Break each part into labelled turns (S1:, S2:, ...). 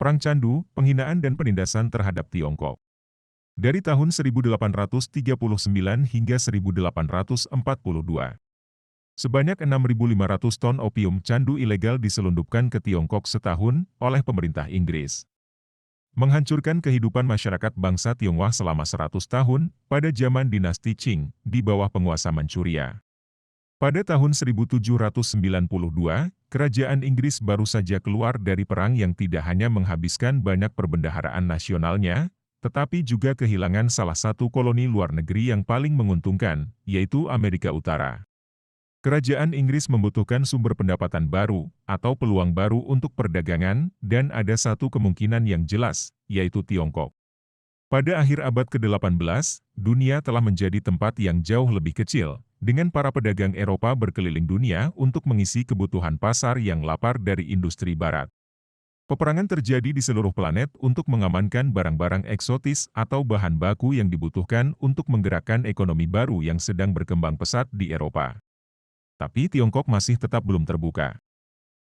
S1: Perang Candu, penghinaan dan penindasan terhadap Tiongkok. Dari tahun 1839 hingga 1842, sebanyak 6.500 ton opium candu ilegal diselundupkan ke Tiongkok setahun oleh pemerintah Inggris. Menghancurkan kehidupan masyarakat bangsa Tionghoa selama 100 tahun pada zaman dinasti Qing di bawah penguasa Manchuria. Pada tahun 1792, kerajaan Inggris baru saja keluar dari perang yang tidak hanya menghabiskan banyak perbendaharaan nasionalnya, tetapi juga kehilangan salah satu koloni luar negeri yang paling menguntungkan, yaitu Amerika Utara. Kerajaan Inggris membutuhkan sumber pendapatan baru, atau peluang baru untuk perdagangan, dan ada satu kemungkinan yang jelas, yaitu Tiongkok. Pada akhir abad ke-18, dunia telah menjadi tempat yang jauh lebih kecil, dengan para pedagang Eropa berkeliling dunia untuk mengisi kebutuhan pasar yang lapar dari industri barat. Peperangan terjadi di seluruh planet untuk mengamankan barang-barang eksotis atau bahan baku yang dibutuhkan untuk menggerakkan ekonomi baru yang sedang berkembang pesat di Eropa. Tapi Tiongkok masih tetap belum terbuka.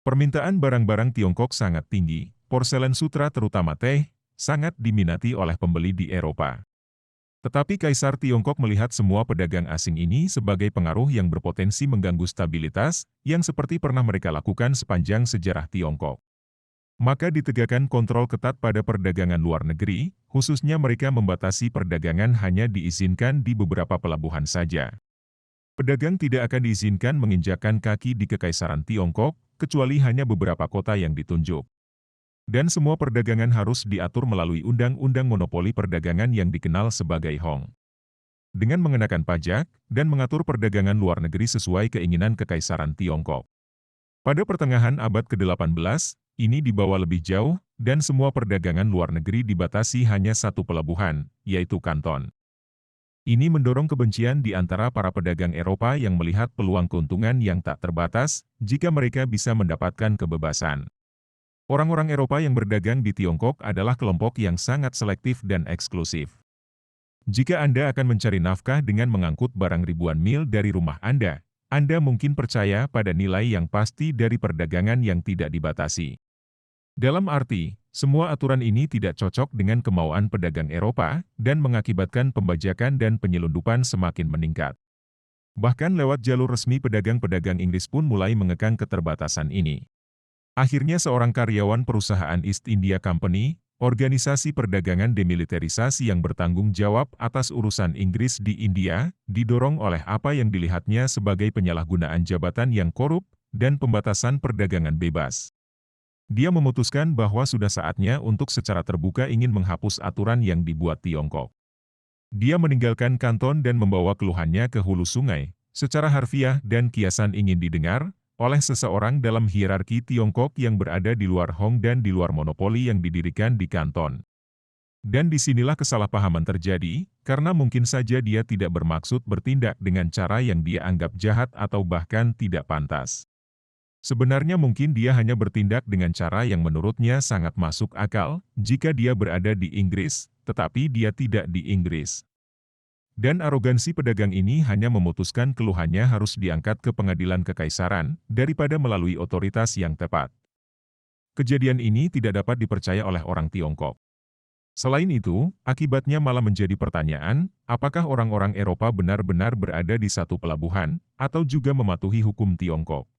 S1: Permintaan barang-barang Tiongkok sangat tinggi, porselen sutra terutama teh, sangat diminati oleh pembeli di Eropa. Tetapi Kaisar Tiongkok melihat semua pedagang asing ini sebagai pengaruh yang berpotensi mengganggu stabilitas, yang seperti pernah mereka lakukan sepanjang sejarah Tiongkok. Maka ditegakkan kontrol ketat pada perdagangan luar negeri, khususnya mereka membatasi perdagangan hanya diizinkan di beberapa pelabuhan saja. Pedagang tidak akan diizinkan menginjakkan kaki di Kekaisaran Tiongkok, kecuali hanya beberapa kota yang ditunjuk. Dan semua perdagangan harus diatur melalui Undang-Undang Monopoli Perdagangan yang dikenal sebagai Hong. Dengan mengenakan pajak, dan mengatur perdagangan luar negeri sesuai keinginan Kekaisaran Tiongkok. Pada pertengahan abad ke-18, ini dibawa lebih jauh, dan semua perdagangan luar negeri dibatasi hanya satu pelabuhan, yaitu Kanton. Ini mendorong kebencian di antara para pedagang Eropa yang melihat peluang keuntungan yang tak terbatas jika mereka bisa mendapatkan kebebasan. Orang-orang Eropa yang berdagang di Tiongkok adalah kelompok yang sangat selektif dan eksklusif. Jika Anda akan mencari nafkah dengan mengangkut barang ribuan mil dari rumah Anda mungkin percaya pada nilai yang pasti dari perdagangan yang tidak dibatasi. Dalam arti, semua aturan ini tidak cocok dengan kemauan pedagang Eropa dan mengakibatkan pembajakan dan penyelundupan semakin meningkat. Bahkan lewat jalur resmi pedagang-pedagang Inggris pun mulai mengekang keterbatasan ini. Akhirnya seorang karyawan perusahaan East India Company, organisasi perdagangan demilitarisasi yang bertanggung jawab atas urusan Inggris di India, didorong oleh apa yang dilihatnya sebagai penyalahgunaan jabatan yang korup dan pembatasan perdagangan bebas. Dia memutuskan bahwa sudah saatnya untuk secara terbuka ingin menghapus aturan yang dibuat Tiongkok. Dia meninggalkan Kanton dan membawa keluhannya ke hulu sungai, secara harfiah dan kiasan ingin didengar oleh seseorang dalam hierarki Tiongkok yang berada di luar Hong dan di luar monopoli yang didirikan di Kanton. Dan disinilah kesalahpahaman terjadi, karena mungkin saja dia tidak bermaksud bertindak dengan cara yang dia anggap jahat atau bahkan tidak pantas. Sebenarnya mungkin dia hanya bertindak dengan cara yang menurutnya sangat masuk akal jika dia berada di Inggris, tetapi dia tidak di Inggris. Dan arogansi pedagang ini hanya memutuskan keluhannya harus diangkat ke pengadilan kekaisaran daripada melalui otoritas yang tepat. Kejadian ini tidak dapat dipercaya oleh orang Tiongkok. Selain itu, akibatnya malah menjadi pertanyaan, apakah orang-orang Eropa benar-benar berada di satu pelabuhan, atau juga mematuhi hukum Tiongkok.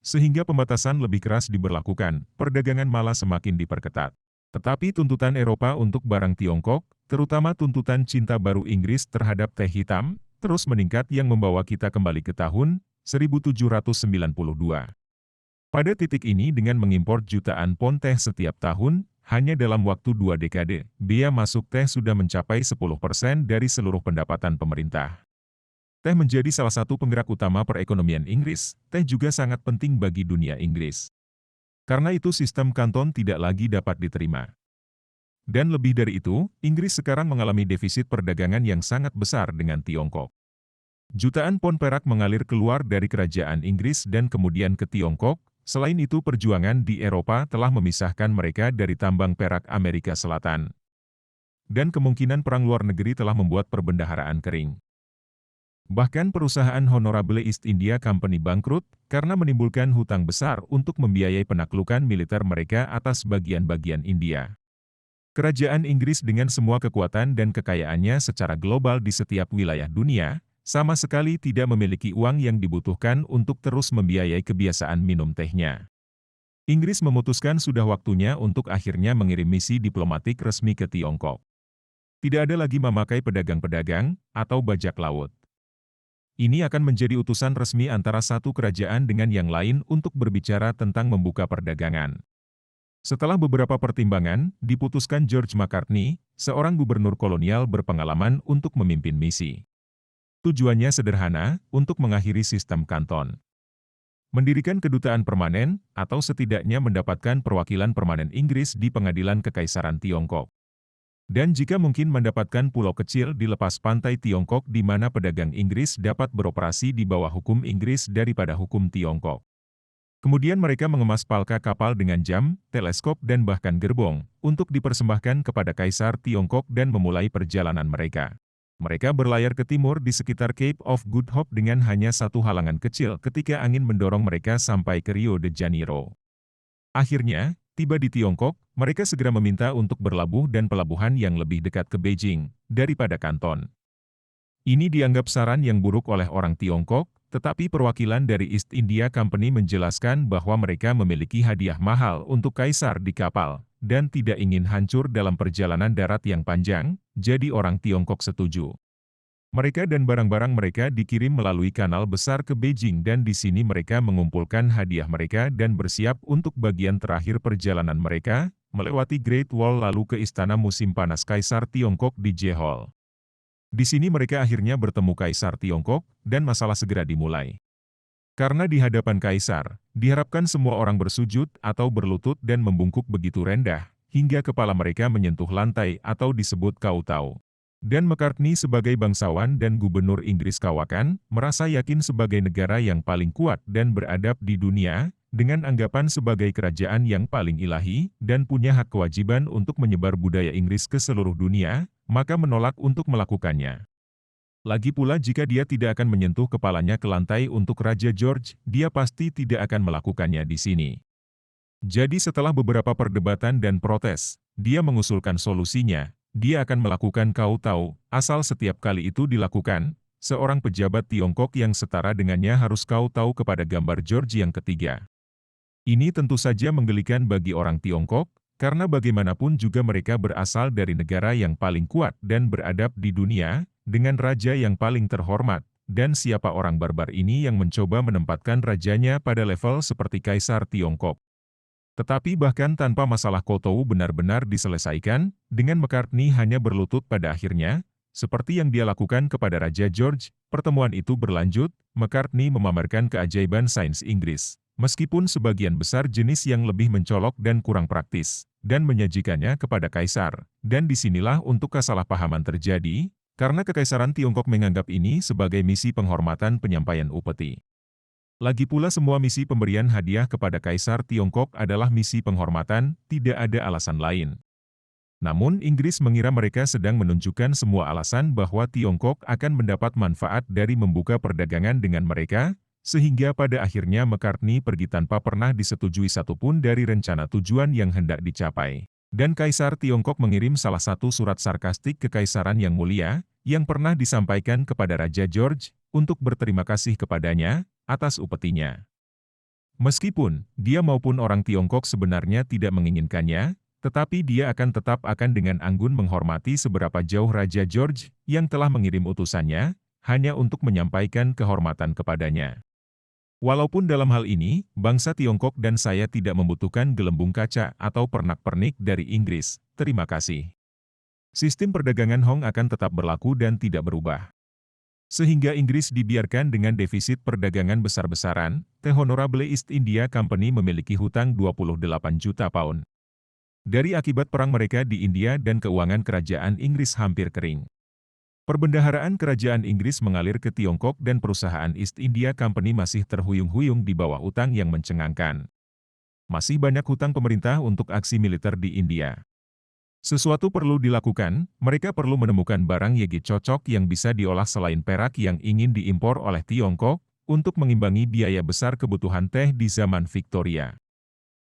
S1: Sehingga pembatasan lebih keras diberlakukan, perdagangan malah semakin diperketat. Tetapi tuntutan Eropa untuk barang Tiongkok, terutama tuntutan cinta baru Inggris terhadap teh hitam, terus meningkat yang membawa kita kembali ke tahun 1792. Pada titik ini dengan mengimpor jutaan pon teh setiap tahun, hanya dalam waktu 2 dekade, bea masuk teh sudah mencapai 10% dari seluruh pendapatan pemerintah. Teh menjadi salah satu penggerak utama perekonomian Inggris, teh juga sangat penting bagi dunia Inggris. Karena itu sistem Kanton tidak lagi dapat diterima. Dan lebih dari itu, Inggris sekarang mengalami defisit perdagangan yang sangat besar dengan Tiongkok. Jutaan pon perak mengalir keluar dari kerajaan Inggris dan kemudian ke Tiongkok. Selain itu perjuangan di Eropa telah memisahkan mereka dari tambang perak Amerika Selatan. Dan kemungkinan perang luar negeri telah membuat perbendaharaan kering. Bahkan perusahaan Honorable East India Company bangkrut karena menimbulkan hutang besar untuk membiayai penaklukan militer mereka atas bagian-bagian India. Kerajaan Inggris dengan semua kekuatan dan kekayaannya secara global di setiap wilayah dunia, sama sekali tidak memiliki uang yang dibutuhkan untuk terus membiayai kebiasaan minum tehnya. Inggris memutuskan sudah waktunya untuk akhirnya mengirim misi diplomatik resmi ke Tiongkok. Tidak ada lagi memakai pedagang-pedagang atau bajak laut. Ini akan menjadi utusan resmi antara satu kerajaan dengan yang lain untuk berbicara tentang membuka perdagangan. Setelah beberapa pertimbangan, diputuskan George Macartney, seorang gubernur kolonial berpengalaman untuk memimpin misi. Tujuannya sederhana, untuk mengakhiri sistem kanton. Mendirikan kedutaan permanen, atau setidaknya mendapatkan perwakilan permanen Inggris di pengadilan Kekaisaran Tiongkok. Dan jika mungkin mendapatkan pulau kecil di lepas pantai Tiongkok di mana pedagang Inggris dapat beroperasi di bawah hukum Inggris daripada hukum Tiongkok. Kemudian mereka mengemas palka kapal dengan jam, teleskop dan bahkan gerbong, untuk dipersembahkan kepada Kaisar Tiongkok dan memulai perjalanan mereka. Mereka berlayar ke timur di sekitar Cape of Good Hope dengan hanya satu halangan kecil ketika angin mendorong mereka sampai ke Rio de Janeiro. Akhirnya, tiba di Tiongkok, mereka segera meminta untuk berlabuh dan pelabuhan yang lebih dekat ke Beijing daripada Kanton. Ini dianggap saran yang buruk oleh orang Tiongkok, tetapi perwakilan dari East India Company menjelaskan bahwa mereka memiliki hadiah mahal untuk kaisar di kapal, dan tidak ingin hancur dalam perjalanan darat yang panjang, jadi orang Tiongkok setuju. Mereka dan barang-barang mereka dikirim melalui kanal besar ke Beijing dan di sini mereka mengumpulkan hadiah mereka dan bersiap untuk bagian terakhir perjalanan mereka, melewati Great Wall lalu ke istana musim panas Kaisar Tiongkok di Jehol. Di sini mereka akhirnya bertemu Kaisar Tiongkok, dan masalah segera dimulai. Karena di hadapan Kaisar, diharapkan semua orang bersujud atau berlutut dan membungkuk begitu rendah, hingga kepala mereka menyentuh lantai atau disebut kautau. Dan Macartney sebagai bangsawan dan gubernur Inggris kawakan, merasa yakin sebagai negara yang paling kuat dan beradab di dunia, dengan anggapan sebagai kerajaan yang paling ilahi, dan punya hak kewajiban untuk menyebar budaya Inggris ke seluruh dunia, maka menolak untuk melakukannya. Lagi pula jika dia tidak akan menyentuh kepalanya ke lantai untuk Raja George, dia pasti tidak akan melakukannya di sini. Jadi setelah beberapa perdebatan dan protes, dia mengusulkan solusinya. Dia akan melakukan kautau, asal setiap kali itu dilakukan, seorang pejabat Tiongkok yang setara dengannya harus kautau kepada gambar George yang ketiga. Ini tentu saja menggelikan bagi orang Tiongkok, karena bagaimanapun juga mereka berasal dari negara yang paling kuat dan beradab di dunia, dengan raja yang paling terhormat, dan siapa orang barbar ini yang mencoba menempatkan rajanya pada level seperti Kaisar Tiongkok. Tetapi bahkan tanpa masalah Koutou benar-benar diselesaikan, dengan Macartney hanya berlutut pada akhirnya, seperti yang dia lakukan kepada Raja George, pertemuan itu berlanjut, Macartney memamerkan keajaiban sains Inggris, meskipun sebagian besar jenis yang lebih mencolok dan kurang praktis, dan menyajikannya kepada Kaisar, dan disinilah untuk kesalahpahaman terjadi, karena Kekaisaran Tiongkok menganggap ini sebagai misi penghormatan penyampaian upeti. Lagi pula semua misi pemberian hadiah kepada Kaisar Tiongkok adalah misi penghormatan, tidak ada alasan lain. Namun Inggris mengira mereka sedang menunjukkan semua alasan bahwa Tiongkok akan mendapat manfaat dari membuka perdagangan dengan mereka, sehingga pada akhirnya Macartney pergi tanpa pernah disetujui satupun dari rencana tujuan yang hendak dicapai. Dan Kaisar Tiongkok mengirim salah satu surat sarkastik ke Kaisaran yang mulia, yang pernah disampaikan kepada Raja George, untuk berterima kasih kepadanya, atas upetinya. Meskipun, dia maupun orang Tiongkok sebenarnya tidak menginginkannya, tetapi dia akan tetap dengan anggun menghormati seberapa jauh Raja George, yang telah mengirim utusannya, hanya untuk menyampaikan kehormatan kepadanya. Walaupun dalam hal ini, bangsa Tiongkok dan saya tidak membutuhkan gelembung kaca atau pernak-pernik dari Inggris, terima kasih. Sistem perdagangan Hong akan tetap berlaku dan tidak berubah. Sehingga Inggris dibiarkan dengan defisit perdagangan besar-besaran, The Honorable East India Company memiliki hutang 28 juta pound. Dari akibat perang mereka di India dan keuangan kerajaan Inggris hampir kering. Perbendaharaan kerajaan Inggris mengalir ke Tiongkok dan perusahaan East India Company masih terhuyung-huyung di bawah utang yang mencengangkan. Masih banyak hutang pemerintah untuk aksi militer di India. Sesuatu perlu dilakukan, mereka perlu menemukan barang yegi cocok yang bisa diolah selain perak yang ingin diimpor oleh Tiongkok, untuk mengimbangi biaya besar kebutuhan teh di zaman Victoria.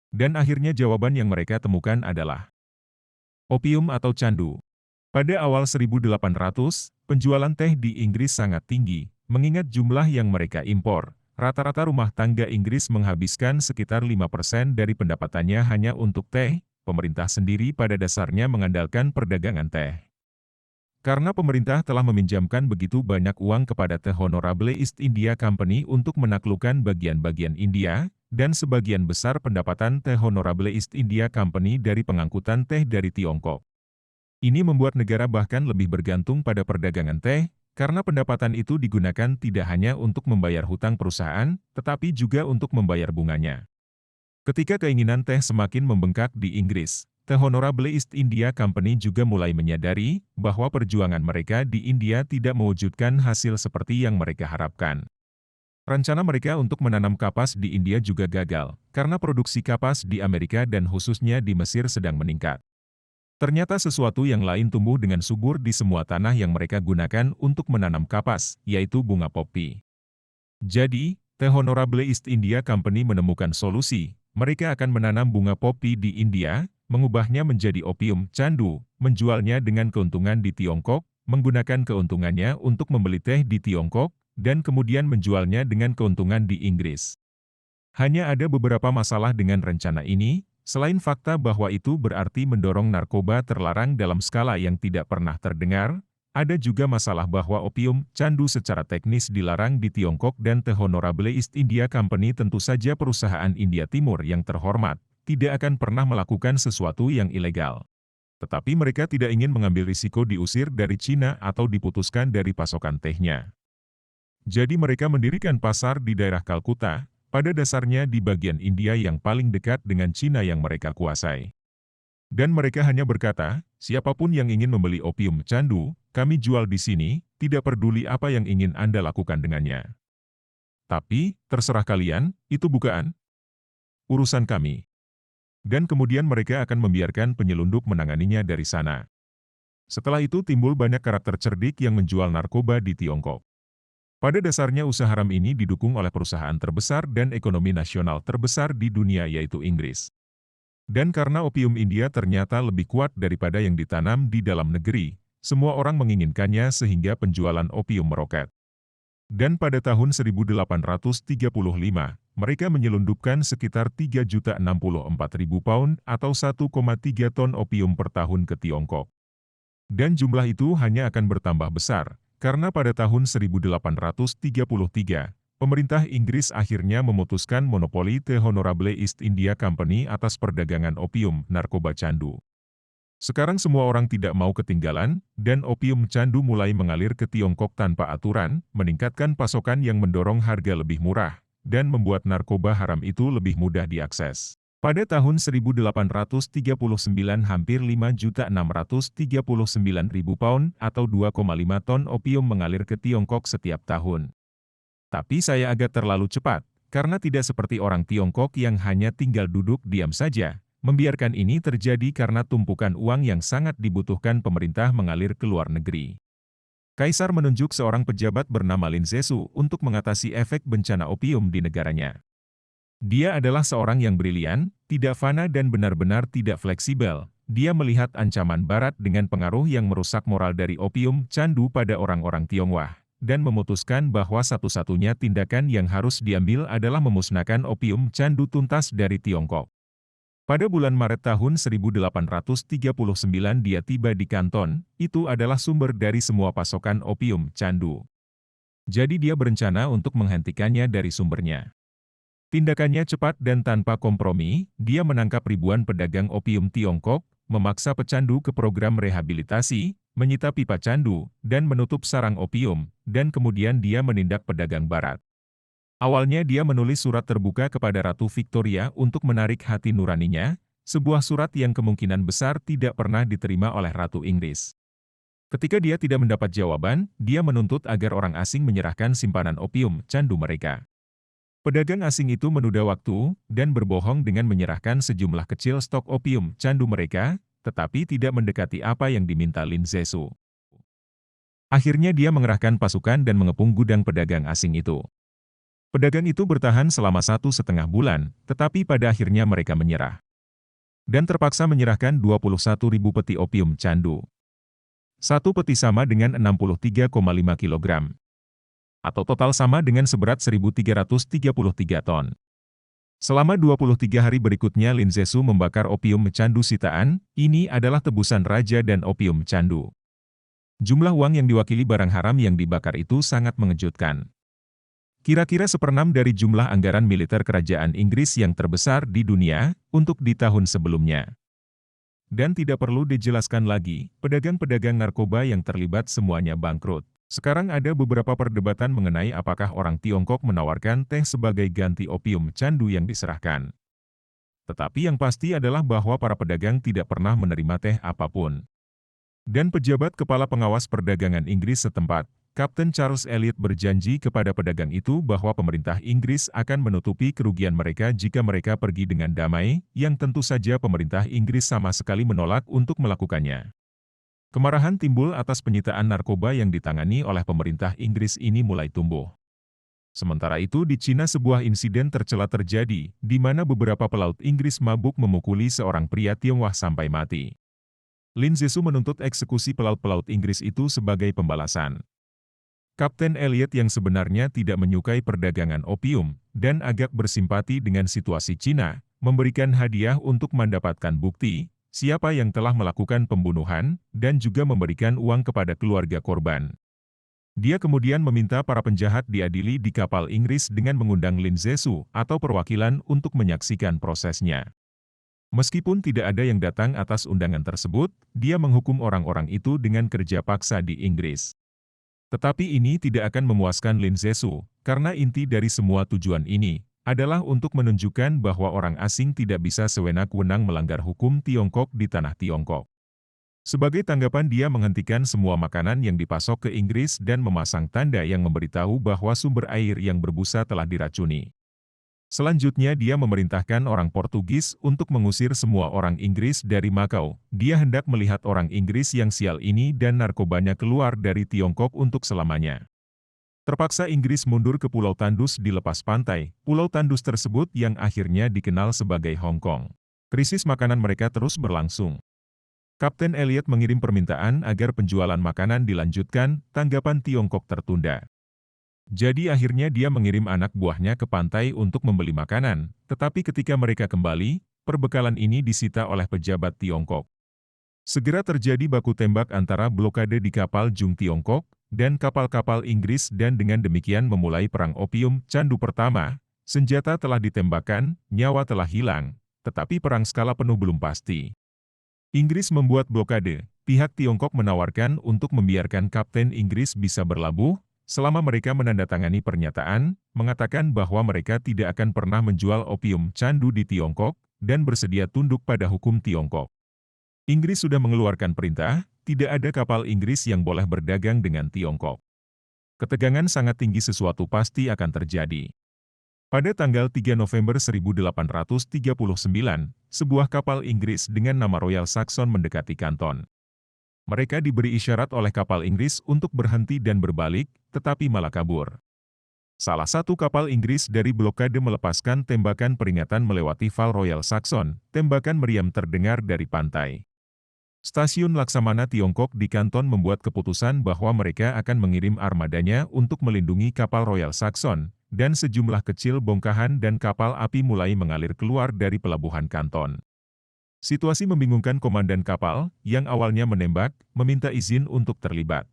S1: Dan akhirnya jawaban yang mereka temukan adalah opium atau candu. Pada awal 1800, penjualan teh di Inggris sangat tinggi, mengingat jumlah yang mereka impor. Rata-rata rumah tangga Inggris menghabiskan sekitar 5% dari pendapatannya hanya untuk teh. Pemerintah sendiri pada dasarnya mengandalkan perdagangan teh. Karena pemerintah telah meminjamkan begitu banyak uang kepada The Honorable East India Company untuk menaklukkan bagian-bagian India, dan sebagian besar pendapatan The Honorable East India Company dari pengangkutan teh dari Tiongkok. Ini membuat negara bahkan lebih bergantung pada perdagangan teh, karena pendapatan itu digunakan tidak hanya untuk membayar hutang perusahaan, tetapi juga untuk membayar bunganya. Ketika keinginan teh semakin membengkak di Inggris, The Honorable East India Company juga mulai menyadari bahwa perjuangan mereka di India tidak mewujudkan hasil seperti yang mereka harapkan. Rencana mereka untuk menanam kapas di India juga gagal, karena produksi kapas di Amerika dan khususnya di Mesir sedang meningkat. Ternyata sesuatu yang lain tumbuh dengan subur di semua tanah yang mereka gunakan untuk menanam kapas, yaitu bunga popi. Jadi, The Honorable East India Company menemukan solusi. Mereka akan menanam bunga popi di India, mengubahnya menjadi opium candu, menjualnya dengan keuntungan di Tiongkok, menggunakan keuntungannya untuk membeli teh di Tiongkok, dan kemudian menjualnya dengan keuntungan di Inggris. Hanya ada beberapa masalah dengan rencana ini, selain fakta bahwa itu berarti mendorong narkoba terlarang dalam skala yang tidak pernah terdengar. Ada juga masalah bahwa opium candu secara teknis dilarang di Tiongkok dan The Honorable East India Company tentu saja perusahaan India Timur yang terhormat, tidak akan pernah melakukan sesuatu yang ilegal. Tetapi mereka tidak ingin mengambil risiko diusir dari Cina atau diputuskan dari pasokan tehnya. Jadi mereka mendirikan pasar di daerah Kalkuta, pada dasarnya di bagian India yang paling dekat dengan Cina yang mereka kuasai. Dan mereka hanya berkata, siapapun yang ingin membeli opium candu, kami jual di sini, tidak peduli apa yang ingin Anda lakukan dengannya. Tapi, terserah kalian, itu bukan urusan kami. Dan kemudian mereka akan membiarkan penyelundup menanganinya dari sana. Setelah itu timbul banyak karakter cerdik yang menjual narkoba di Tiongkok. Pada dasarnya usaha haram ini didukung oleh perusahaan terbesar dan ekonomi nasional terbesar di dunia yaitu Inggris. Dan karena opium India ternyata lebih kuat daripada yang ditanam di dalam negeri, semua orang menginginkannya sehingga penjualan opium meroket. Dan pada tahun 1835, mereka menyelundupkan sekitar 3.064.000 pound atau 1,3 ton opium per tahun ke Tiongkok. Dan jumlah itu hanya akan bertambah besar, karena pada tahun 1833, pemerintah Inggris akhirnya memutuskan monopoli The Honorable East India Company atas perdagangan opium narkoba candu. Sekarang semua orang tidak mau ketinggalan, dan opium candu mulai mengalir ke Tiongkok tanpa aturan, meningkatkan pasokan yang mendorong harga lebih murah, dan membuat narkoba haram itu lebih mudah diakses. Pada tahun 1839 hampir 5.639.000 pound atau 2,5 ton opium mengalir ke Tiongkok setiap tahun. Tapi saya agak terlalu cepat, karena tidak seperti orang Tiongkok yang hanya tinggal duduk diam saja. Membiarkan ini terjadi karena tumpukan uang yang sangat dibutuhkan pemerintah mengalir ke luar negeri. Kaisar menunjuk seorang pejabat bernama Lin Zexu untuk mengatasi efek bencana opium di negaranya. Dia adalah seorang yang brilian, tidak fana dan benar-benar tidak fleksibel. Dia melihat ancaman Barat dengan pengaruh yang merusak moral dari opium candu pada orang-orang Tionghoa, dan memutuskan bahwa satu-satunya tindakan yang harus diambil adalah memusnahkan opium candu tuntas dari Tiongkok. Pada bulan Maret tahun 1839 dia tiba di Kanton, itu adalah sumber dari semua pasokan opium candu. Jadi dia berencana untuk menghentikannya dari sumbernya. Tindakannya cepat dan tanpa kompromi, dia menangkap ribuan pedagang opium Tiongkok, memaksa pecandu ke program rehabilitasi, menyita pipa candu, dan menutup sarang opium, dan kemudian dia menindak pedagang Barat. Awalnya dia menulis surat terbuka kepada Ratu Victoria untuk menarik hati nuraninya, sebuah surat yang kemungkinan besar tidak pernah diterima oleh Ratu Inggris. Ketika dia tidak mendapat jawaban, dia menuntut agar orang asing menyerahkan simpanan opium candu mereka. Pedagang asing itu menunda waktu, dan berbohong dengan menyerahkan sejumlah kecil stok opium candu mereka, tetapi tidak mendekati apa yang diminta Lin Zexu. Akhirnya dia mengerahkan pasukan dan mengepung gudang pedagang asing itu. Pedagang itu bertahan selama 1,5 bulan, tetapi pada akhirnya mereka menyerah. Dan terpaksa menyerahkan 21.000 peti opium candu. Satu peti sama dengan 63,5 kg. Atau total sama dengan seberat 1.333 ton. Selama 23 hari berikutnya Lin Zexu membakar opium candu sitaan, ini adalah tebusan raja dan opium candu. Jumlah uang yang diwakili barang haram yang dibakar itu sangat mengejutkan. Kira-kira 1/6 dari jumlah anggaran militer kerajaan Inggris yang terbesar di dunia untuk di tahun sebelumnya. Dan tidak perlu dijelaskan lagi, pedagang-pedagang narkoba yang terlibat semuanya bangkrut. Sekarang ada beberapa perdebatan mengenai apakah orang Tiongkok menawarkan teh sebagai ganti opium candu yang diserahkan. Tetapi yang pasti adalah bahwa para pedagang tidak pernah menerima teh apapun. Dan pejabat kepala pengawas perdagangan Inggris setempat, Kapten Charles Elliot berjanji kepada pedagang itu bahwa pemerintah Inggris akan menutupi kerugian mereka jika mereka pergi dengan damai, yang tentu saja pemerintah Inggris sama sekali menolak untuk melakukannya. Kemarahan timbul atas penyitaan narkoba yang ditangani oleh pemerintah Inggris ini mulai tumbuh. Sementara itu di Cina sebuah insiden tercela terjadi, di mana beberapa pelaut Inggris mabuk memukuli seorang pria Tionghoa sampai mati. Lin Zexu menuntut eksekusi pelaut-pelaut Inggris itu sebagai pembalasan. Kapten Elliot yang sebenarnya tidak menyukai perdagangan opium dan agak bersimpati dengan situasi Cina, memberikan hadiah untuk mendapatkan bukti siapa yang telah melakukan pembunuhan dan juga memberikan uang kepada keluarga korban. Dia kemudian meminta para penjahat diadili di kapal Inggris dengan mengundang Lin Zexu atau perwakilan untuk menyaksikan prosesnya. Meskipun tidak ada yang datang atas undangan tersebut, dia menghukum orang-orang itu dengan kerja paksa di Inggris. Tetapi ini tidak akan memuaskan Lin Zexu, karena inti dari semua tujuan ini adalah untuk menunjukkan bahwa orang asing tidak bisa sewenang-wenang melanggar hukum Tiongkok di tanah Tiongkok. Sebagai tanggapan dia menghentikan semua makanan yang dipasok ke Inggris dan memasang tanda yang memberitahu bahwa sumber air yang berbusa telah diracuni. Selanjutnya dia memerintahkan orang Portugis untuk mengusir semua orang Inggris dari Makau. Dia hendak melihat orang Inggris yang sial ini dan narkobanya keluar dari Tiongkok untuk selamanya. Terpaksa Inggris mundur ke Pulau Tandus di lepas pantai, Pulau Tandus tersebut yang akhirnya dikenal sebagai Hong Kong. Krisis makanan mereka terus berlangsung. Kapten Elliot mengirim permintaan agar penjualan makanan dilanjutkan, tanggapan Tiongkok tertunda. Jadi akhirnya dia mengirim anak buahnya ke pantai untuk membeli makanan, tetapi ketika mereka kembali, perbekalan ini disita oleh pejabat Tiongkok. Segera terjadi baku tembak antara blokade di kapal Jung Tiongkok dan kapal-kapal Inggris dan dengan demikian memulai perang opium candu pertama. Senjata telah ditembakkan, nyawa telah hilang, tetapi perang skala penuh belum pasti. Inggris membuat blokade, pihak Tiongkok menawarkan untuk membiarkan Kapten Inggris bisa berlabuh, selama mereka menandatangani pernyataan, mengatakan bahwa mereka tidak akan pernah menjual opium candu di Tiongkok, dan bersedia tunduk pada hukum Tiongkok. Inggris sudah mengeluarkan perintah, tidak ada kapal Inggris yang boleh berdagang dengan Tiongkok. Ketegangan sangat tinggi, sesuatu pasti akan terjadi. Pada tanggal 3 November 1839, sebuah kapal Inggris dengan nama Royal Saxon mendekati Kanton. Mereka diberi isyarat oleh kapal Inggris untuk berhenti dan berbalik, tetapi malah kabur. Salah satu kapal Inggris dari blokade melepaskan tembakan peringatan melewati Val Royal Saxon, tembakan meriam terdengar dari pantai. Stasiun Laksamana Tiongkok di Kanton membuat keputusan bahwa mereka akan mengirim armadanya untuk melindungi kapal Royal Saxon, dan sejumlah kecil bongkahan dan kapal api mulai mengalir keluar dari pelabuhan Kanton. Situasi membingungkan komandan kapal, yang awalnya menembak, meminta izin untuk terlibat.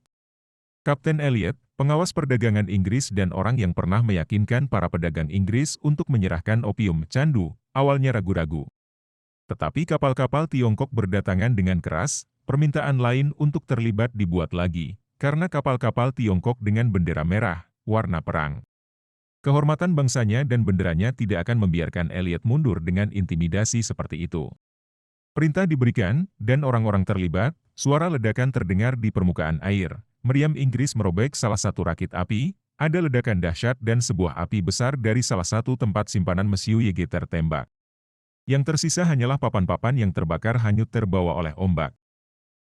S1: Kapten Elliot, pengawas perdagangan Inggris dan orang yang pernah meyakinkan para pedagang Inggris untuk menyerahkan opium candu, awalnya ragu-ragu. Tetapi kapal-kapal Tiongkok berdatangan dengan keras, permintaan lain untuk terlibat dibuat lagi, karena kapal-kapal Tiongkok dengan bendera merah, warna perang. Kehormatan bangsanya dan benderanya tidak akan membiarkan Elliot mundur dengan intimidasi seperti itu. Perintah diberikan, dan orang-orang terlibat, suara ledakan terdengar di permukaan air. Meriam Inggris merobek salah satu rakit api, ada ledakan dahsyat dan sebuah api besar dari salah satu tempat simpanan mesiu YG tertembak. Yang tersisa hanyalah papan-papan yang terbakar hanyut terbawa oleh ombak.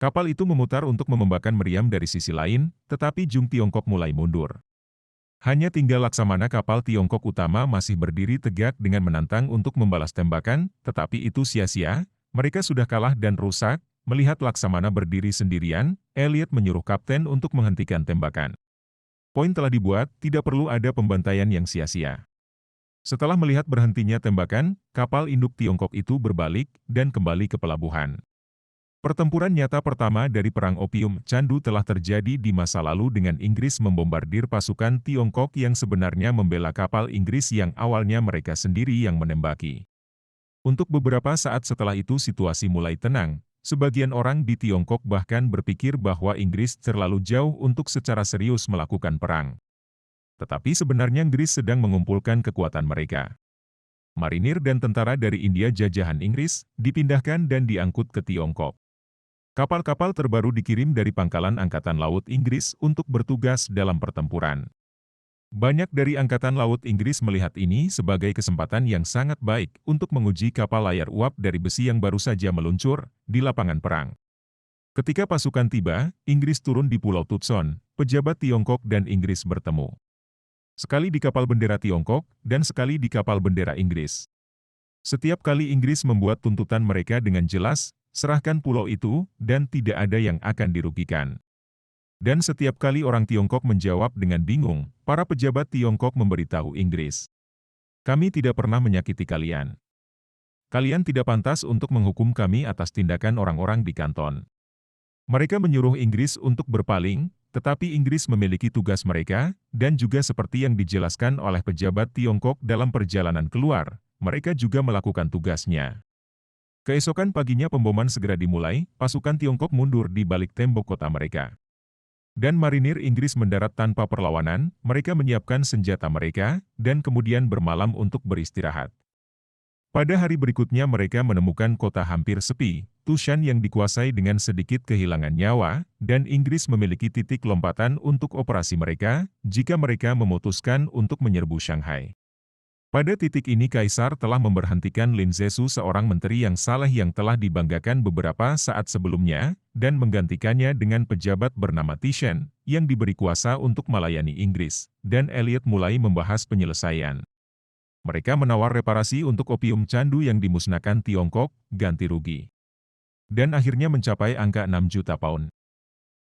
S1: Kapal itu memutar untuk memembakkan meriam dari sisi lain, tetapi Jung Tiongkok mulai mundur. Hanya tinggal Laksamana kapal Tiongkok utama masih berdiri tegak dengan menantang untuk membalas tembakan, tetapi itu sia-sia, mereka sudah kalah dan rusak. Melihat Laksamana berdiri sendirian, Elliot menyuruh kapten untuk menghentikan tembakan. Poin telah dibuat, tidak perlu ada pembantaian yang sia-sia. Setelah melihat berhentinya tembakan, kapal induk Tiongkok itu berbalik dan kembali ke pelabuhan. Pertempuran nyata pertama dari Perang Opium Candu telah terjadi di masa lalu dengan Inggris membombardir pasukan Tiongkok yang sebenarnya membela kapal Inggris yang awalnya mereka sendiri yang menembaki. Untuk beberapa saat setelah itu situasi mulai tenang. Sebagian orang di Tiongkok bahkan berpikir bahwa Inggris terlalu jauh untuk secara serius melakukan perang. Tetapi sebenarnya Inggris sedang mengumpulkan kekuatan mereka. Marinir dan tentara dari India jajahan Inggris dipindahkan dan diangkut ke Tiongkok. Kapal-kapal terbaru dikirim dari Pangkalan Angkatan Laut Inggris untuk bertugas dalam pertempuran. Banyak dari Angkatan Laut Inggris melihat ini sebagai kesempatan yang sangat baik untuk menguji kapal layar uap dari besi yang baru saja meluncur di lapangan perang. Ketika pasukan tiba, Inggris turun di Pulau Tutson, pejabat Tiongkok dan Inggris bertemu. Sekali di kapal bendera Tiongkok, dan sekali di kapal bendera Inggris. Setiap kali Inggris membuat tuntutan mereka dengan jelas, serahkan pulau itu, dan tidak ada yang akan dirugikan. Dan setiap kali orang Tiongkok menjawab dengan bingung, para pejabat Tiongkok memberitahu Inggris. Kami tidak pernah menyakiti kalian. Kalian tidak pantas untuk menghukum kami atas tindakan orang-orang di Kanton. Mereka menyuruh Inggris untuk berpaling, tetapi Inggris memiliki tugas mereka, dan juga seperti yang dijelaskan oleh pejabat Tiongkok dalam perjalanan keluar, mereka juga melakukan tugasnya. Keesokan paginya pemboman segera dimulai, pasukan Tiongkok mundur di balik tembok kota mereka. Dan marinir Inggris mendarat tanpa perlawanan, mereka menyiapkan senjata mereka, dan kemudian bermalam untuk beristirahat. Pada hari berikutnya mereka menemukan kota hampir sepi, Tushan yang dikuasai dengan sedikit kehilangan nyawa, dan Inggris memiliki titik lompatan untuk operasi mereka, jika mereka memutuskan untuk menyerbu Shanghai. Pada titik ini Kaisar telah memberhentikan Lin Zexu seorang menteri yang saleh yang telah dibanggakan beberapa saat sebelumnya, dan menggantikannya dengan pejabat bernama Tishan, yang diberi kuasa untuk melayani Inggris, dan Elliot mulai membahas penyelesaian. Mereka menawar reparasi untuk opium candu yang dimusnahkan Tiongkok, ganti rugi. Dan akhirnya mencapai angka 6 juta pound.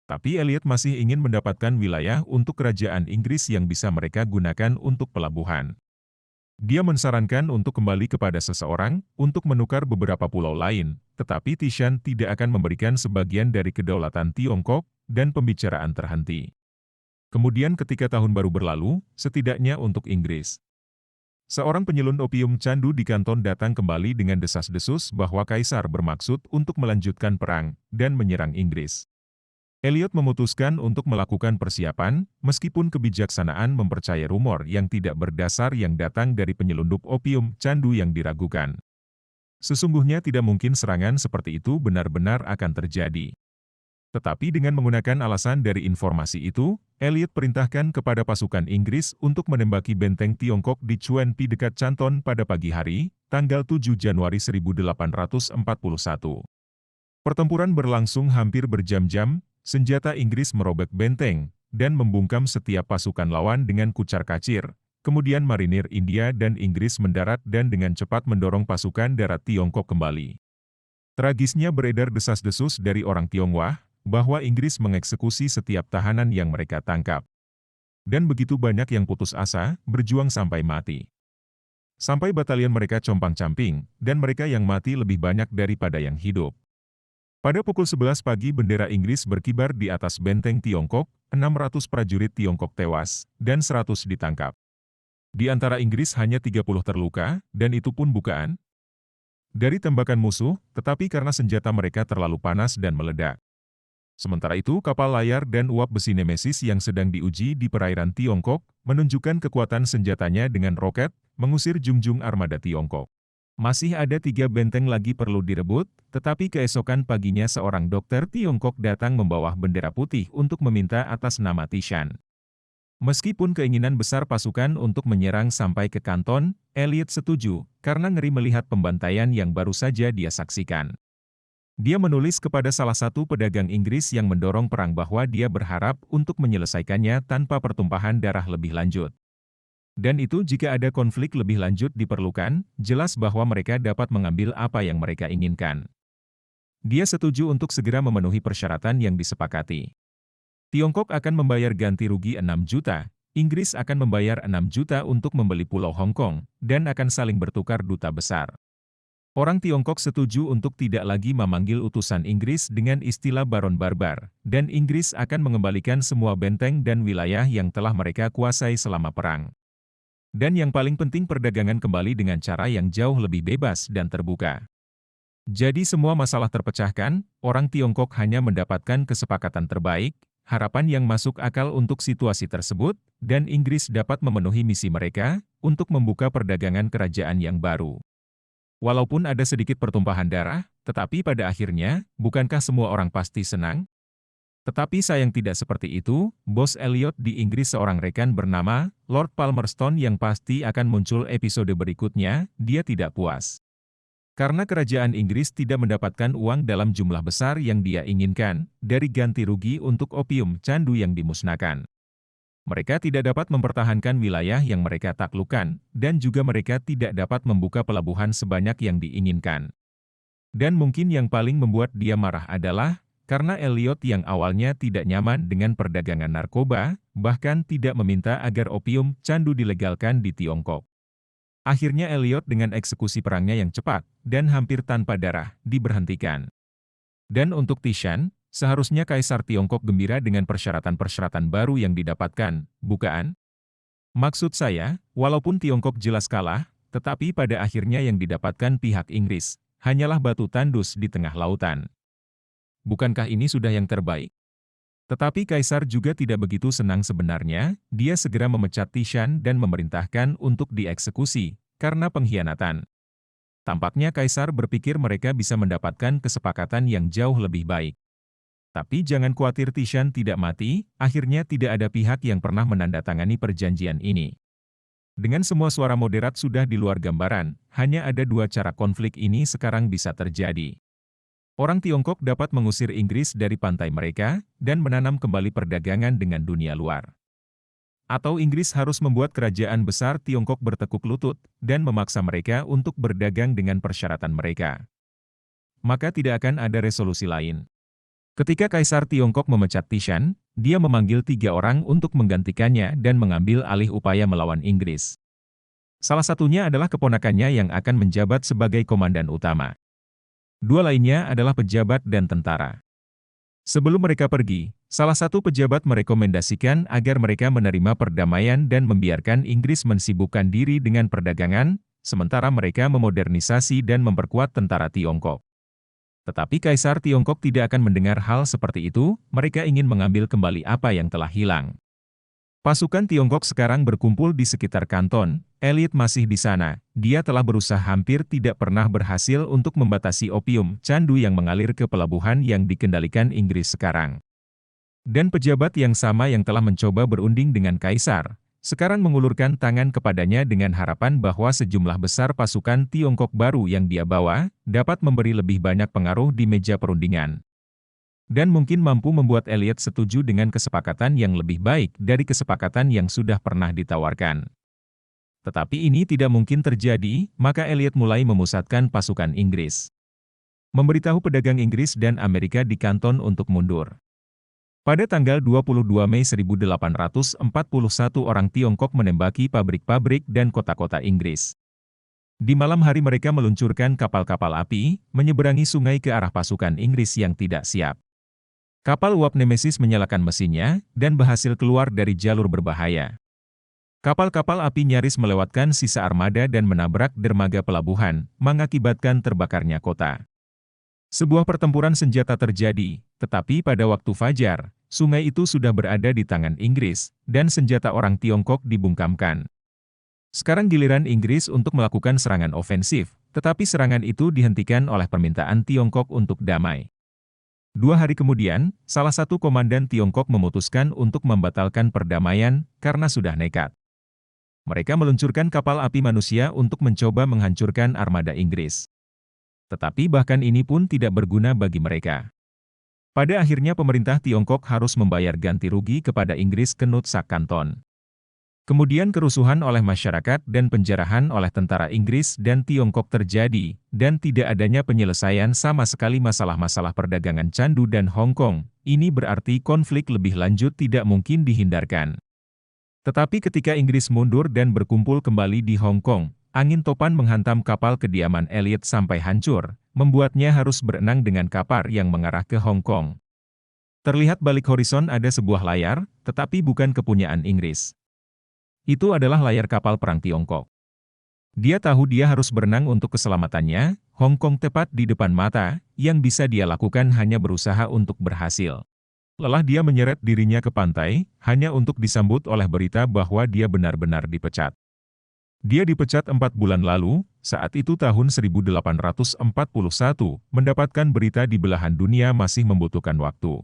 S1: Tapi Elliot masih ingin mendapatkan wilayah untuk kerajaan Inggris yang bisa mereka gunakan untuk pelabuhan. Dia mensarankan untuk kembali kepada seseorang, untuk menukar beberapa pulau lain, tetapi Tishan tidak akan memberikan sebagian dari kedaulatan Tiongkok, dan pembicaraan terhenti. Kemudian ketika tahun baru berlalu, setidaknya untuk Inggris. Seorang penyelundup opium candu di Kanton datang kembali dengan desas-desus bahwa Kaisar bermaksud untuk melanjutkan perang, dan menyerang Inggris. Elliot memutuskan untuk melakukan persiapan, meskipun kebijaksanaan mempercayai rumor yang tidak berdasar yang datang dari penyelundup opium candu yang diragukan. Sesungguhnya tidak mungkin serangan seperti itu benar-benar akan terjadi. Tetapi dengan menggunakan alasan dari informasi itu, Elliot perintahkan kepada pasukan Inggris untuk menembaki benteng Tiongkok di Chuan Pi dekat Canton pada pagi hari, tanggal 7 Januari 1841. Pertempuran berlangsung hampir berjam-jam. Senjata Inggris merobek benteng, dan membungkam setiap pasukan lawan dengan kucar-kacir. Kemudian marinir India dan Inggris mendarat dan dengan cepat mendorong pasukan darat Tiongkok kembali. Tragisnya beredar desas-desus dari orang Tionghoa, bahwa Inggris mengeksekusi setiap tahanan yang mereka tangkap. Dan begitu banyak yang putus asa, berjuang sampai mati. Sampai batalion mereka compang-camping, dan mereka yang mati lebih banyak daripada yang hidup. Pada pukul 11 pagi bendera Inggris berkibar di atas benteng Tiongkok, 600 prajurit Tiongkok tewas, dan 100 ditangkap. Di antara Inggris hanya 30 terluka, dan itu pun bukan dari tembakan musuh, tetapi karena senjata mereka terlalu panas dan meledak. Sementara itu kapal layar dan uap besi Nemesis yang sedang diuji di perairan Tiongkok, menunjukkan kekuatan senjatanya dengan roket, mengusir junjung armada Tiongkok. Masih ada 3 benteng lagi perlu direbut, tetapi keesokan paginya seorang dokter Tiongkok datang membawa bendera putih untuk meminta atas nama Tishan. Meskipun keinginan besar pasukan untuk menyerang sampai ke Kanton, Elliot setuju, karena ngeri melihat pembantaian yang baru saja dia saksikan. Dia menulis kepada salah satu pedagang Inggris yang mendorong perang bahwa dia berharap untuk menyelesaikannya tanpa pertumpahan darah lebih lanjut. Dan itu jika ada konflik lebih lanjut diperlukan, jelas bahwa mereka dapat mengambil apa yang mereka inginkan. Dia setuju untuk segera memenuhi persyaratan yang disepakati. Tiongkok akan membayar ganti rugi 6 juta, Inggris akan membayar 6 juta untuk membeli Pulau Hong Kong, dan akan saling bertukar duta besar. Orang Tiongkok setuju untuk tidak lagi memanggil utusan Inggris dengan istilah Baron Barbar, dan Inggris akan mengembalikan semua benteng dan wilayah yang telah mereka kuasai selama perang. Dan yang paling penting perdagangan kembali dengan cara yang jauh lebih bebas dan terbuka. Jadi semua masalah terpecahkan, orang Tiongkok hanya mendapatkan kesepakatan terbaik, harapan yang masuk akal untuk situasi tersebut, dan Inggris dapat memenuhi misi mereka untuk membuka perdagangan kerajaan yang baru. Walaupun ada sedikit pertumpahan darah, tetapi pada akhirnya, bukankah semua orang pasti senang? Tetapi sayang tidak seperti itu, bos Elliot di Inggris seorang rekan bernama Lord Palmerston yang pasti akan muncul episode berikutnya, dia tidak puas. Karena kerajaan Inggris tidak mendapatkan uang dalam jumlah besar yang dia inginkan, dari ganti rugi untuk opium candu yang dimusnahkan. Mereka tidak dapat mempertahankan wilayah yang mereka taklukkan, dan juga mereka tidak dapat membuka pelabuhan sebanyak yang diinginkan. Dan mungkin yang paling membuat dia marah adalah, karena Elliot yang awalnya tidak nyaman dengan perdagangan narkoba, bahkan tidak meminta agar opium candu dilegalkan di Tiongkok. Akhirnya Elliot dengan eksekusi perangnya yang cepat, dan hampir tanpa darah, diberhentikan. Dan untuk Tishan, seharusnya Kaisar Tiongkok gembira dengan persyaratan-persyaratan baru yang didapatkan, bukan? Maksud saya, walaupun Tiongkok jelas kalah, tetapi pada akhirnya yang didapatkan pihak Inggris, hanyalah batu tandus di tengah lautan. Bukankah ini sudah yang terbaik? Tetapi Kaisar juga tidak begitu senang sebenarnya, dia segera memecat Tishan dan memerintahkan untuk dieksekusi, karena pengkhianatan. Tampaknya Kaisar berpikir mereka bisa mendapatkan kesepakatan yang jauh lebih baik. Tapi jangan khawatir Tishan tidak mati, akhirnya tidak ada pihak yang pernah menandatangani perjanjian ini. Dengan semua suara moderat sudah di luar gambaran, hanya ada dua cara konflik ini sekarang bisa terjadi. Orang Tiongkok dapat mengusir Inggris dari pantai mereka, dan menanam kembali perdagangan dengan dunia luar. Atau Inggris harus membuat kerajaan besar Tiongkok bertekuk lutut, dan memaksa mereka untuk berdagang dengan persyaratan mereka. Maka tidak akan ada resolusi lain. Ketika Kaisar Tiongkok memecat Tishan, dia memanggil 3 orang untuk menggantikannya dan mengambil alih upaya melawan Inggris. Salah satunya adalah keponakannya yang akan menjabat sebagai komandan utama. 2 lainnya adalah pejabat dan tentara. Sebelum mereka pergi, salah satu pejabat merekomendasikan agar mereka menerima perdamaian dan membiarkan Inggris mensibukkan diri dengan perdagangan, sementara mereka memodernisasi dan memperkuat tentara Tiongkok. Tetapi Kaisar Tiongkok tidak akan mendengar hal seperti itu, mereka ingin mengambil kembali apa yang telah hilang. Pasukan Tiongkok sekarang berkumpul di sekitar Kanton, Elliot masih di sana, dia telah berusaha hampir tidak pernah berhasil untuk membatasi opium candu yang mengalir ke pelabuhan yang dikendalikan Inggris sekarang. Dan pejabat yang sama yang telah mencoba berunding dengan Kaisar, sekarang mengulurkan tangan kepadanya dengan harapan bahwa sejumlah besar pasukan Tiongkok baru yang dia bawa, dapat memberi lebih banyak pengaruh di meja perundingan. Dan mungkin mampu membuat Elliot setuju dengan kesepakatan yang lebih baik dari kesepakatan yang sudah pernah ditawarkan. Tetapi ini tidak mungkin terjadi, maka Elliot mulai memusatkan pasukan Inggris. Memberitahu pedagang Inggris dan Amerika di Kanton untuk mundur. Pada tanggal 22 Mei 1841 orang Tiongkok menembaki pabrik-pabrik dan kota-kota Inggris. Di malam hari mereka meluncurkan kapal-kapal api, menyeberangi sungai ke arah pasukan Inggris yang tidak siap. Kapal uap Nemesis menyalakan mesinnya, dan berhasil keluar dari jalur berbahaya. Kapal-kapal api nyaris melewatkan sisa armada dan menabrak dermaga pelabuhan, mengakibatkan terbakarnya kota. Sebuah pertempuran senjata terjadi, tetapi pada waktu fajar, sungai itu sudah berada di tangan Inggris, dan senjata orang Tiongkok dibungkamkan. Sekarang giliran Inggris untuk melakukan serangan ofensif, tetapi serangan itu dihentikan oleh permintaan Tiongkok untuk damai.
S2: 2 hari kemudian, salah satu komandan Tiongkok memutuskan untuk membatalkan perdamaian karena sudah nekat. Mereka meluncurkan kapal api manusia untuk mencoba menghancurkan armada Inggris. Tetapi bahkan ini pun tidak berguna bagi mereka. Pada akhirnya pemerintah Tiongkok harus membayar ganti rugi kepada Inggris Knut Sakkanton. Kemudian kerusuhan oleh masyarakat dan penjarahan oleh tentara Inggris dan Tiongkok terjadi, dan tidak adanya penyelesaian sama sekali masalah-masalah perdagangan candu dan Hong Kong. Ini berarti konflik lebih lanjut tidak mungkin dihindarkan. Tetapi ketika Inggris mundur dan berkumpul kembali di Hong Kong, angin topan menghantam kapal kediaman Elliot sampai hancur, membuatnya harus berenang dengan kapal yang mengarah ke Hong Kong. Terlihat balik horizon ada sebuah layar, tetapi bukan kepunyaan Inggris. Itu adalah layar kapal perang Tiongkok. Dia tahu dia harus berenang untuk keselamatannya, Hong Kong tepat di depan mata, yang bisa dia lakukan hanya berusaha untuk berhasil. Lelah dia menyeret dirinya ke pantai, hanya untuk disambut oleh berita bahwa dia benar-benar dipecat. Dia dipecat 4 bulan lalu, saat itu tahun 1841, mendapatkan berita di belahan dunia masih membutuhkan waktu.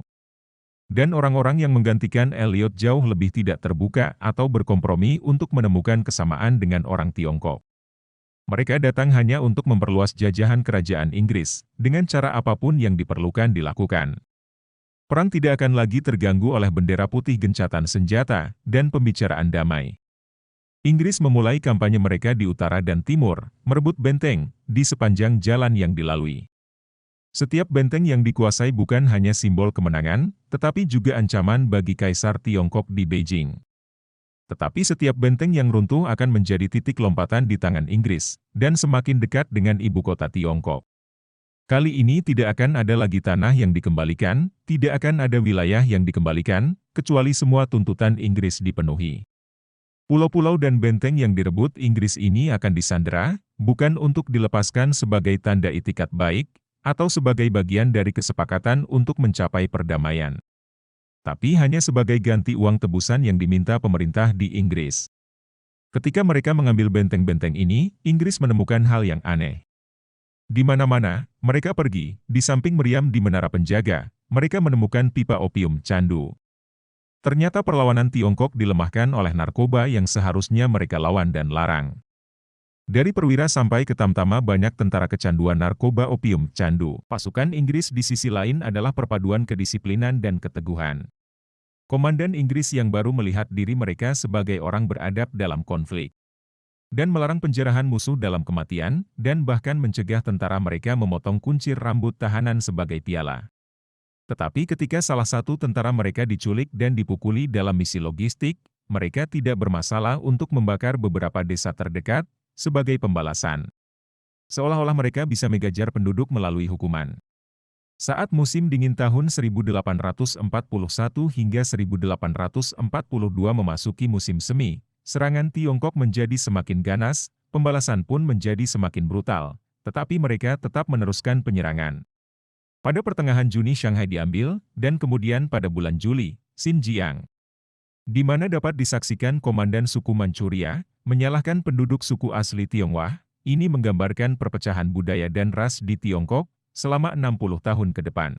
S2: Dan orang-orang yang menggantikan Elliot jauh lebih tidak terbuka atau berkompromi untuk menemukan kesamaan dengan orang Tiongkok. Mereka datang hanya untuk memperluas jajahan kerajaan Inggris, dengan cara apapun yang diperlukan dilakukan. Perang tidak akan lagi terganggu oleh bendera putih gencatan senjata dan pembicaraan damai. Inggris memulai kampanye mereka di utara dan timur, merebut benteng di sepanjang jalan yang dilalui. Setiap benteng yang dikuasai bukan hanya simbol kemenangan, tetapi juga ancaman bagi Kaisar Tiongkok di Beijing. Tetapi setiap benteng yang runtuh akan menjadi titik lompatan di tangan Inggris, dan semakin dekat dengan ibu kota Tiongkok. Kali ini tidak akan ada lagi tanah yang dikembalikan, tidak akan ada wilayah yang dikembalikan, kecuali semua tuntutan Inggris dipenuhi. Pulau-pulau dan benteng yang direbut Inggris ini akan disandera, bukan untuk dilepaskan sebagai tanda itikat baik, atau sebagai bagian dari kesepakatan untuk mencapai perdamaian. Tapi hanya sebagai ganti uang tebusan yang diminta pemerintah di Inggris. Ketika mereka mengambil benteng-benteng ini, Inggris menemukan hal yang aneh. Di mana-mana, mereka pergi, di samping meriam di menara penjaga, mereka menemukan pipa opium candu. Ternyata perlawanan Tiongkok dilemahkan oleh narkoba yang seharusnya mereka lawan dan larang. Dari perwira sampai ke tamtama banyak tentara kecanduan narkoba opium candu. Pasukan Inggris di sisi lain adalah perpaduan kedisiplinan dan keteguhan. Komandan Inggris yang baru melihat diri mereka sebagai orang beradab dalam konflik. Dan melarang penjarahan musuh dalam kematian, dan bahkan mencegah tentara mereka memotong kuncir rambut tahanan sebagai piala. Tetapi ketika salah satu tentara mereka diculik dan dipukuli dalam misi logistik, mereka tidak bermasalah untuk membakar beberapa desa terdekat, sebagai pembalasan. Seolah-olah mereka bisa mengajar penduduk melalui hukuman. Saat musim dingin tahun 1841 hingga 1842 memasuki musim semi, serangan Tiongkok menjadi semakin ganas, pembalasan pun menjadi semakin brutal, tetapi mereka tetap meneruskan penyerangan. Pada pertengahan Juni Shanghai diambil, dan kemudian pada bulan Juli, Xinjiang. Di mana dapat disaksikan komandan suku Manchuria, menyalahkan penduduk suku asli Tionghoa, ini menggambarkan perpecahan budaya dan ras di Tiongkok, selama 60 tahun ke depan.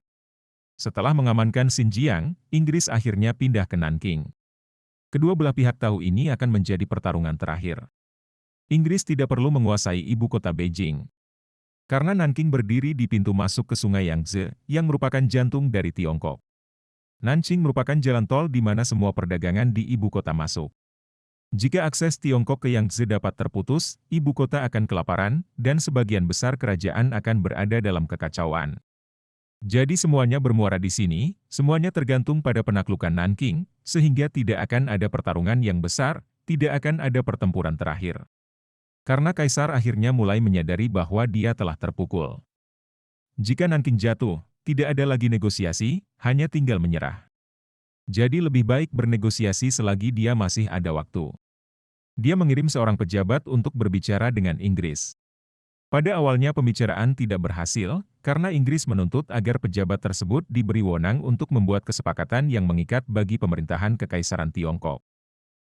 S2: Setelah mengamankan Xinjiang, Inggris akhirnya pindah ke Nanking. Kedua belah pihak tahu ini akan menjadi pertarungan terakhir. Inggris tidak perlu menguasai ibu kota Beijing. Karena Nanking berdiri di pintu masuk ke Sungai Yangtze, yang merupakan jantung dari Tiongkok. Nanjing merupakan jalan tol di mana semua perdagangan di ibu kota masuk. Jika akses Tiongkok ke Yangtze dapat terputus, ibu kota akan kelaparan, dan sebagian besar kerajaan akan berada dalam kekacauan. Jadi semuanya bermuara di sini, semuanya tergantung pada penaklukan Nanking, sehingga tidak akan ada pertarungan yang besar, tidak akan ada pertempuran terakhir. Karena Kaisar akhirnya mulai menyadari bahwa dia telah terpukul. Jika Nanking jatuh, tidak ada lagi negosiasi, hanya tinggal menyerah. Jadi lebih baik bernegosiasi selagi dia masih ada waktu. Dia mengirim seorang pejabat untuk berbicara dengan Inggris. Pada awalnya pembicaraan tidak berhasil, karena Inggris menuntut agar pejabat tersebut diberi wewenang untuk membuat kesepakatan yang mengikat bagi pemerintahan Kekaisaran Tiongkok.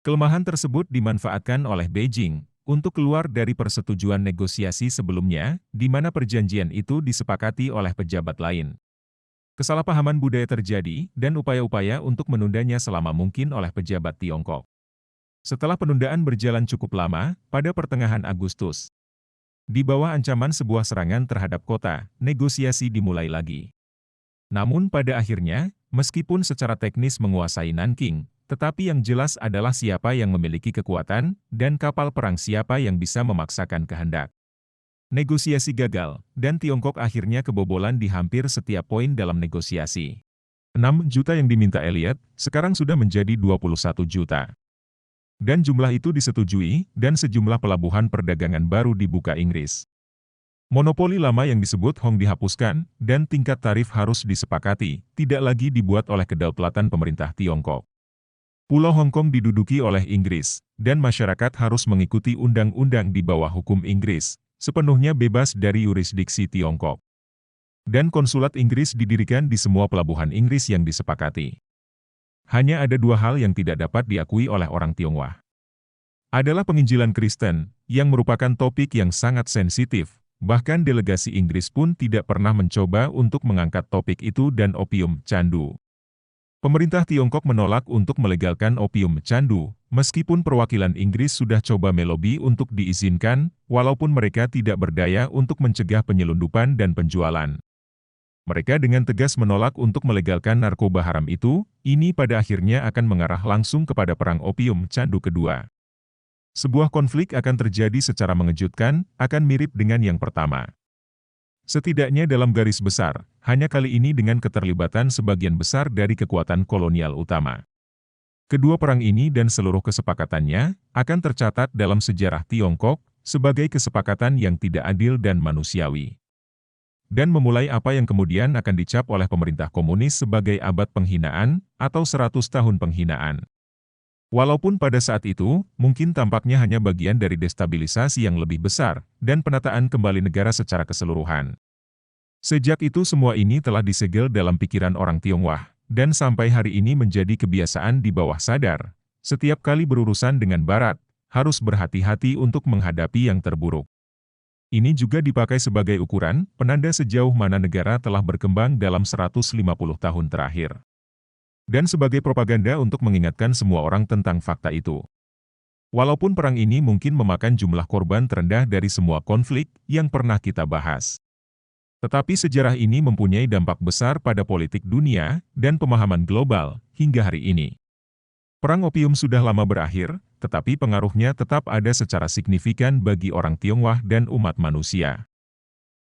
S2: Kelemahan tersebut dimanfaatkan oleh Beijing untuk keluar dari persetujuan negosiasi sebelumnya, di mana perjanjian itu disepakati oleh pejabat lain. Kesalahpahaman budaya terjadi dan upaya-upaya untuk menundanya selama mungkin oleh pejabat Tiongkok. Setelah penundaan berjalan cukup lama, pada pertengahan Agustus, di bawah ancaman sebuah serangan terhadap kota, negosiasi dimulai lagi. Namun pada akhirnya, meskipun secara teknis menguasai Nanking, tetapi yang jelas adalah siapa yang memiliki kekuatan dan kapal perang siapa yang bisa memaksakan kehendak. Negosiasi gagal, dan Tiongkok akhirnya kebobolan di hampir setiap poin dalam negosiasi.
S1: 6 juta yang diminta Elliot, sekarang sudah menjadi 21 juta. Dan jumlah itu disetujui, dan sejumlah pelabuhan perdagangan baru dibuka Inggris. Monopoli lama yang disebut Hong dihapuskan, dan tingkat tarif harus disepakati, tidak lagi dibuat oleh kedaulatan pemerintah Tiongkok. Pulau Hong Kong diduduki oleh Inggris, dan masyarakat harus mengikuti undang-undang di bawah hukum Inggris, sepenuhnya bebas dari yurisdiksi Tiongkok. Dan konsulat Inggris didirikan di semua pelabuhan Inggris yang disepakati. Hanya ada dua hal yang tidak dapat diakui oleh orang Tionghoa. Adalah penginjilan Kristen, yang merupakan topik yang sangat sensitif, bahkan delegasi Inggris pun tidak pernah mencoba untuk mengangkat topik itu dan opium candu. Pemerintah Tiongkok menolak untuk melegalkan opium candu, meskipun perwakilan Inggris sudah coba melobi untuk diizinkan, walaupun mereka tidak berdaya untuk mencegah penyelundupan dan penjualan. Mereka dengan tegas menolak untuk melegalkan narkoba haram itu, ini pada akhirnya akan mengarah langsung kepada perang opium candu kedua. Sebuah konflik akan terjadi secara mengejutkan, akan mirip dengan yang pertama. Setidaknya dalam garis besar, hanya kali ini dengan keterlibatan sebagian besar dari kekuatan kolonial utama. Kedua perang ini dan seluruh kesepakatannya akan tercatat dalam sejarah Tiongkok sebagai kesepakatan yang tidak adil dan manusiawi. Dan memulai apa yang kemudian akan dicap oleh pemerintah komunis sebagai abad penghinaan atau 100 tahun penghinaan. Walaupun pada saat itu, mungkin tampaknya hanya bagian dari destabilisasi yang lebih besar dan penataan kembali negara secara keseluruhan. Sejak itu semua ini telah disegel dalam pikiran orang Tionghoa, dan sampai hari ini menjadi kebiasaan di bawah sadar. Setiap kali berurusan dengan Barat, harus berhati-hati untuk menghadapi yang terburuk. Ini juga dipakai sebagai ukuran, penanda sejauh mana negara telah berkembang dalam 150 tahun terakhir. Dan sebagai propaganda untuk mengingatkan semua orang tentang fakta itu. Walaupun perang ini mungkin memakan jumlah korban terendah dari semua konflik yang pernah kita bahas. Tetapi sejarah ini mempunyai dampak besar pada politik dunia dan pemahaman global hingga hari ini. Perang opium sudah lama berakhir, tetapi pengaruhnya tetap ada secara signifikan bagi orang Tionghoa dan umat manusia.